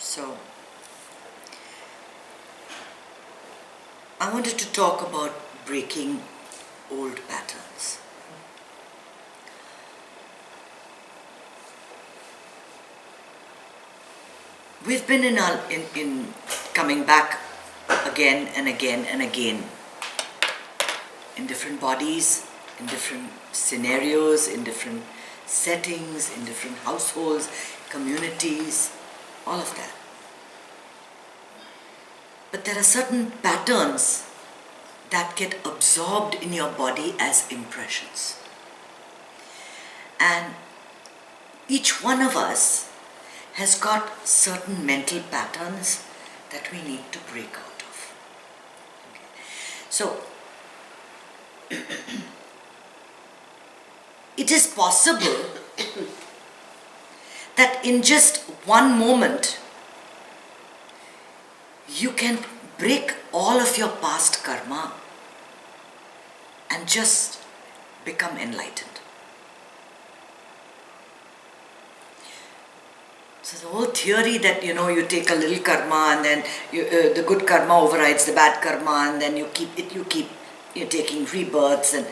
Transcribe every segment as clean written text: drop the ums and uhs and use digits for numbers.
So, I wanted to talk about breaking old patterns. We've been in coming back again and again and again in different bodies, in different scenarios, in different settings, in different households, communities, all of that. But there are certain patterns that get absorbed in your body as impressions. And each one of us has got certain mental patterns that we need to break out of. Okay. So, it is possible that in just one moment, you can break all of your past karma and just become enlightened. So the whole theory that, you take a little karma and then the good karma overrides the bad karma and then you're taking rebirths, and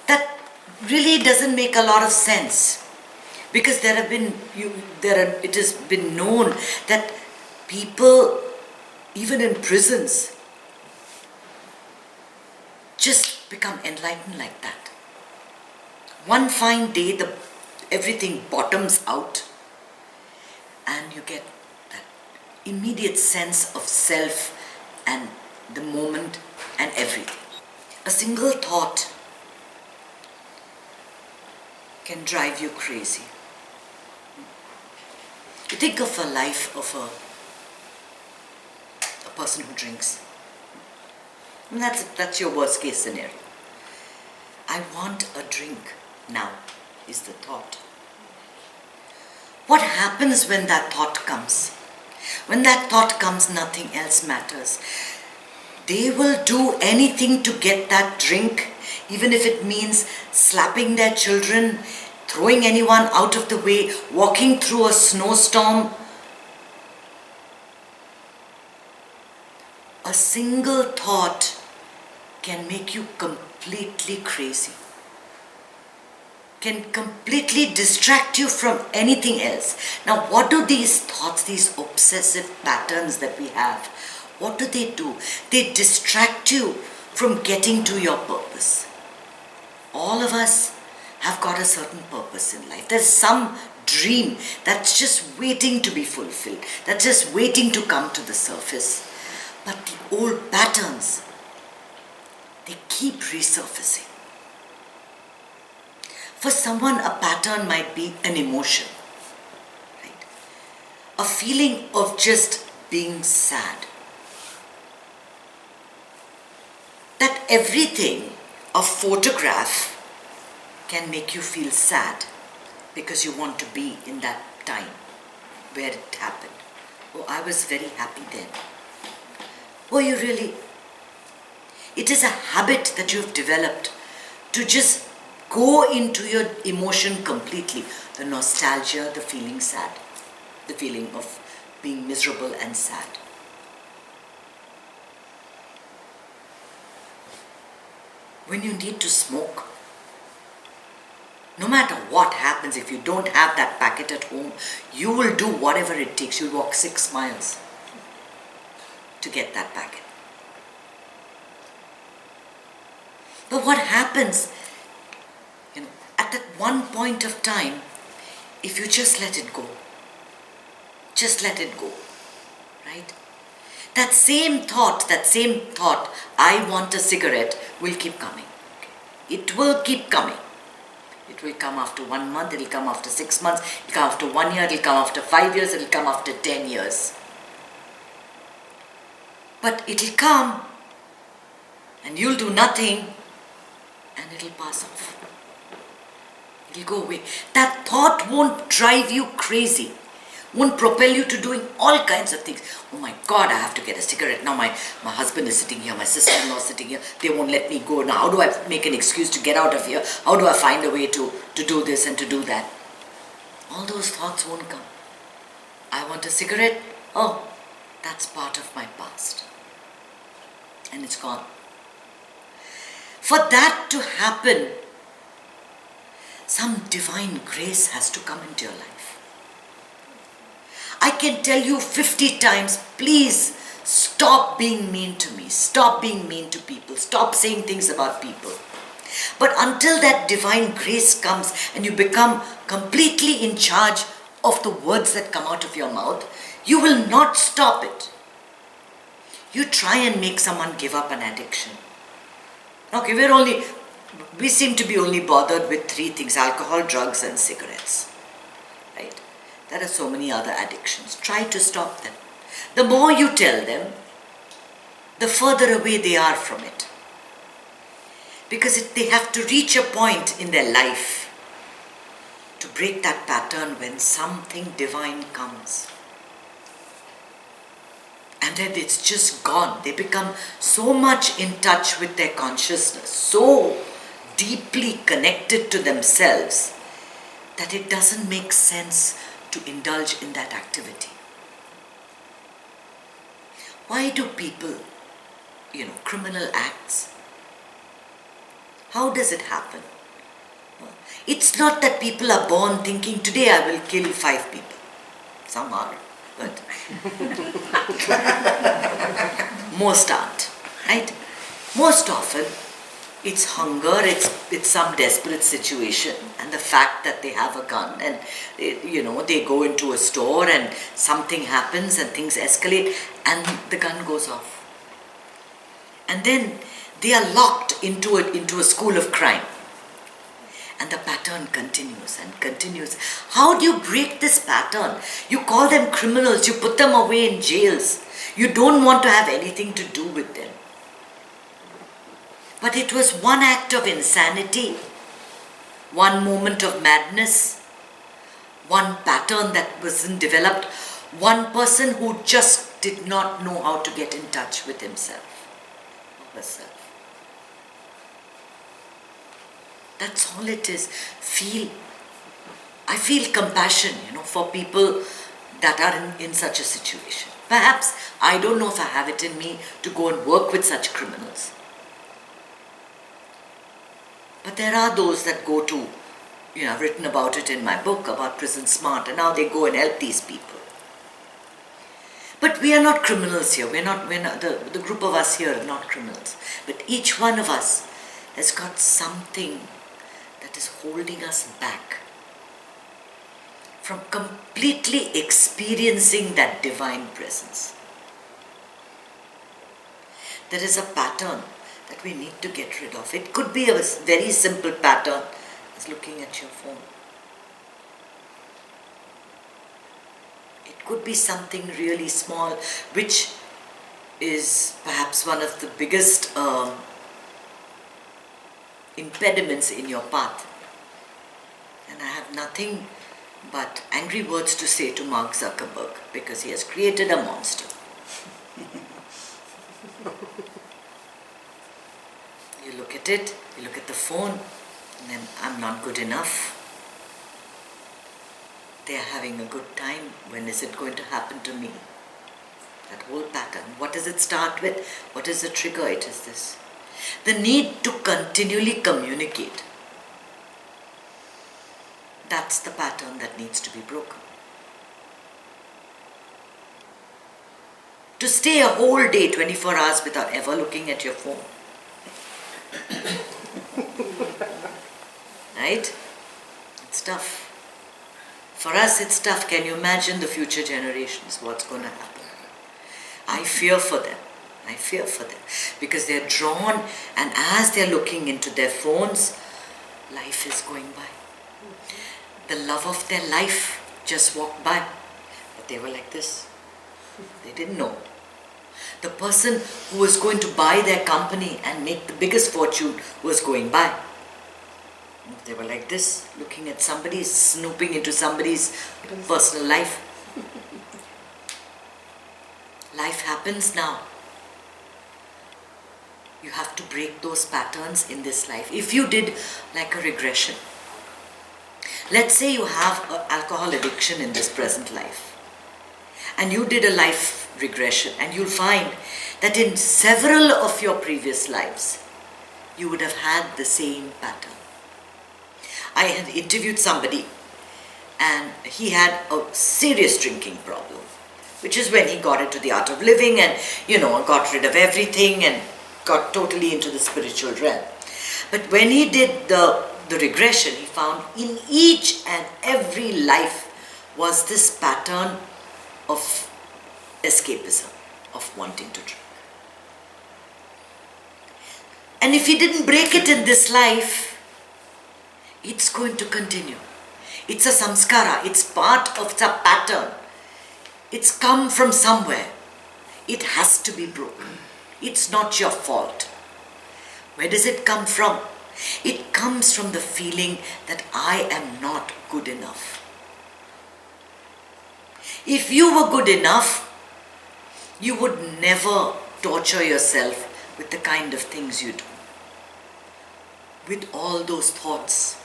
that really doesn't make a lot of sense, because it has been known that people, even in prisons, just become enlightened like that. One fine day, everything bottoms out and you get that immediate sense of self and the moment and everything. A single thought can drive you crazy. You think of a life of a person who drinks. And that's your worst case scenario. I want a drink now, is the thought. What happens when that thought comes? When that thought comes, nothing else matters. They will do anything to get that drink, even if it means slapping their children, throwing anyone out of the way, walking through a snowstorm. A single thought can make you completely crazy, can completely distract you from anything else. Now, what do these thoughts, these obsessive patterns that we have, what do? They distract you from getting to your purpose. All of us have got a certain purpose in life. There's some dream that's just waiting to be fulfilled, that's just waiting to come to the surface. But the old patterns, they keep resurfacing. For someone, a pattern might be an emotion, right? A feeling of just being sad. That everything, a photograph, can make you feel sad because you want to be in that time where it happened. Oh, I was very happy then. Oh, you really? It is a habit that you've developed to just go into your emotion completely. The nostalgia, the feeling sad, the feeling of being miserable and sad. When you need to smoke, no matter what happens, if you don't have that packet at home, you will do whatever it takes. You'll walk 6 miles to get that packet. But what happens, at that one point of time, if you just let it go, right? That same thought, I want a cigarette, will keep coming. Okay? It will keep coming. It will come after 1 month, it will come after 6 months, it will come after 1 year, it will come after 5 years, it will come after 10 years. But it will come, and you'll do nothing, and it will pass off. It will go away. That thought won't drive you crazy, won't propel you to doing all kinds of things. Oh my God, I have to get a cigarette. Now my husband is sitting here, my sister-in-law is sitting here, they won't let me go. Now how do I make an excuse to get out of here? How do I find a way to do this and to do that? All those thoughts won't come. I want a cigarette, Oh, that's part of my past. And it's gone. For that to happen, some divine grace has to come into your life. I can tell you 50 times, please stop being mean to me. Stop being mean to people. Stop saying things about people. But until that divine grace comes and you become completely in charge of the words that come out of your mouth, you will not stop it. You try and make someone give up an addiction. Okay, we seem to be only bothered with 3 things: alcohol, drugs and cigarettes. Right? There are so many other addictions. Try to stop them. The more you tell them, the further away they are from it. Because they have to reach a point in their life to break that pattern when something divine comes. And then it's just gone. They become so much in touch with their consciousness, so deeply connected to themselves, that it doesn't make sense to indulge in that activity. Why do people, criminal acts? How does it happen? It's not that people are born thinking, today I will kill 5 people. Some are, but most aren't, right? Most often, it's hunger, it's some desperate situation, and the fact that they have a gun and, they go into a store and something happens and things escalate and the gun goes off. And then they are locked into a school of crime. And the pattern continues and continues. How do you break this pattern? You call them criminals, you put them away in jails. You don't want to have anything to do with them. But it was one act of insanity, one moment of madness, one pattern that wasn't developed, one person who just did not know how to get in touch with himself or herself. That's all it is. I feel compassion, for people that are in such a situation. Perhaps I don't know if I have it in me to go and work with such criminals. But there are those that go to, I've written about it in my book about Prison Smart, and now they go and help these people. But we are not criminals here. We're not the group of us here are not criminals. But each one of us has got something that is holding us back from completely experiencing that divine presence. There is a pattern that we need to get rid of. It could be a very simple pattern as looking at your phone. It could be something really small, which is perhaps one of the biggest impediments in your path. And I have nothing but angry words to say to Mark Zuckerberg, because he has created a monster. You look at it, you look at the phone, and then I'm not good enough. They are having a good time. When is it going to happen to me? That whole pattern. What does it start with? What is the trigger? It is this. The need to continually communicate. That's the pattern that needs to be broken. To stay a whole day, 24 hours without ever looking at your phone. Right? It's tough. For us it's tough. Can you imagine the future generations? What's going to happen? I fear for them. I fear for them. Because they're drawn, and as they're looking into their phones, life is going by. The love of their life just walked by. But they were like this. They didn't know. The person who was going to buy their company and make the biggest fortune was going by. They were like this, looking at somebody, snooping into somebody's personal life. Life happens now. You have to break those patterns in this life. If you did like a regression, let's say you have an alcohol addiction in this present life, and you did a life regression, and you'll find that in several of your previous lives, you would have had the same pattern. I had interviewed somebody, and he had a serious drinking problem, which is when he got into the art of living and, got rid of everything and got totally into the spiritual realm. But when he did the regression, he found in each and every life was this pattern of escapism, of wanting to drink. And if he didn't break it in this life, it's going to continue. It's a samskara, it's part of the pattern. It's come from somewhere. It has to be broken. It's not your fault. Where does it come from? It comes from the feeling that I am not good enough. If you were good enough, you would never torture yourself with the kind of things you do. With all those thoughts.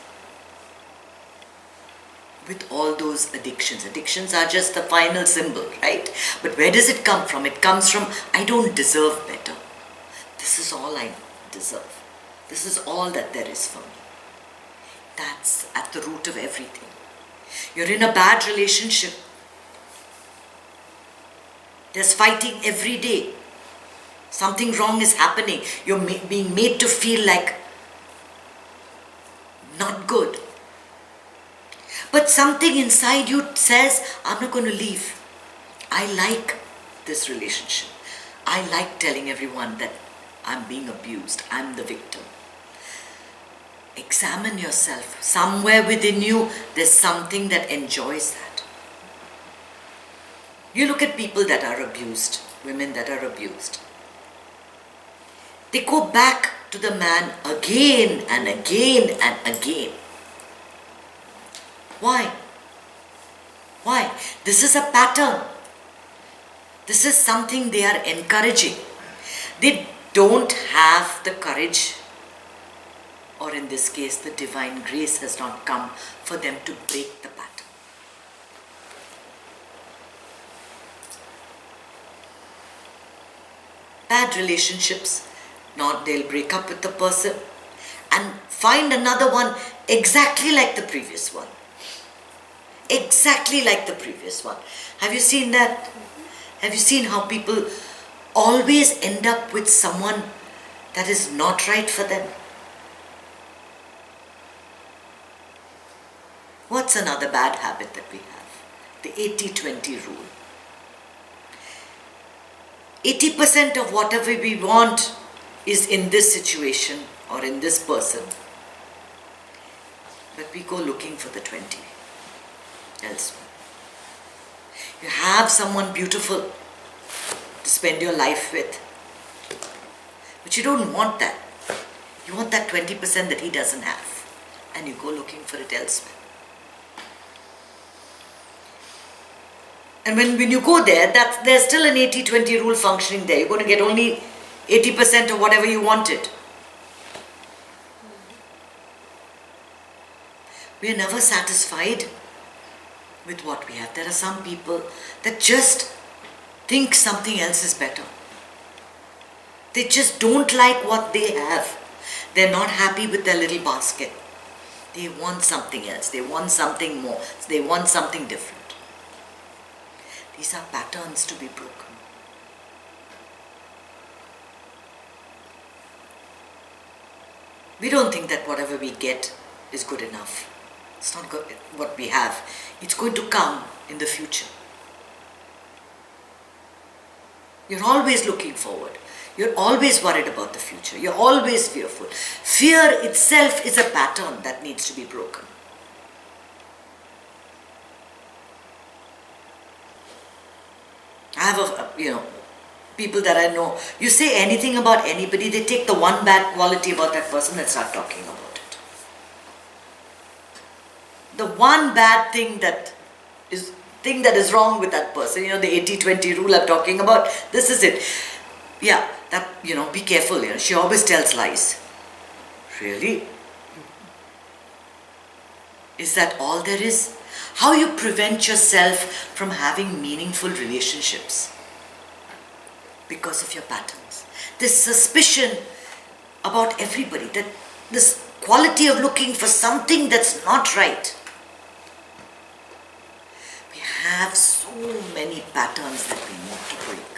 With all those addictions. Addictions are just the final symbol, right? But where does it come from? It comes from, I don't deserve better. This is all I deserve. This is all that there is for me. That's at the root of everything. You're in a bad relationship. There's fighting every day. Something wrong is happening. You're being made to feel like not good. But something inside you says, I'm not going to leave. I like this relationship. I like telling everyone that I'm being abused. I'm the victim. Examine yourself. Somewhere within you, there's something that enjoys that. You look at people that are abused, women that are abused. They go back to the man again and again and again. Why? Why? This is a pattern. This is something they are encouraging. They don't have the courage, or in this case, the divine grace has not come for them to break the pattern. Bad relationships, not they'll break up with the person and find another one exactly like the previous one. Exactly like the previous one. Have you seen that? Have you seen how people always end up with someone that is not right for them? What's another bad habit that we have? The 80-20 rule. 80% of whatever we want is in this situation or in this person. But we go looking for the 20 elsewhere. You have someone beautiful to spend your life with, but you don't want that. You want that 20% that he doesn't have, and you go looking for it elsewhere. And when you go there, there's still an 80-20 rule functioning there. You're going to get only 80% of whatever you wanted. We are never satisfied with what we have. There are some people that just think something else is better. They just don't like what they have. They're not happy with their little basket. They want something else. They want something more. They want something different. These are patterns to be broken. We don't think that whatever we get is good enough. It's not good what we have. It's going to come in the future. You're always looking forward. You're always worried about the future. You're always fearful. Fear itself is a pattern that needs to be broken. I have people that I know, you say anything about anybody, they take the one bad quality about that person and start talking about it. The one bad thing that is wrong with that person, the 80-20 rule I'm talking about, this is it. Yeah, be careful, she always tells lies. Really? Is that all there is? How you prevent yourself from having meaningful relationships because of your patterns. This suspicion about everybody, that this quality of looking for something that's not right. We have so many patterns that we need to break.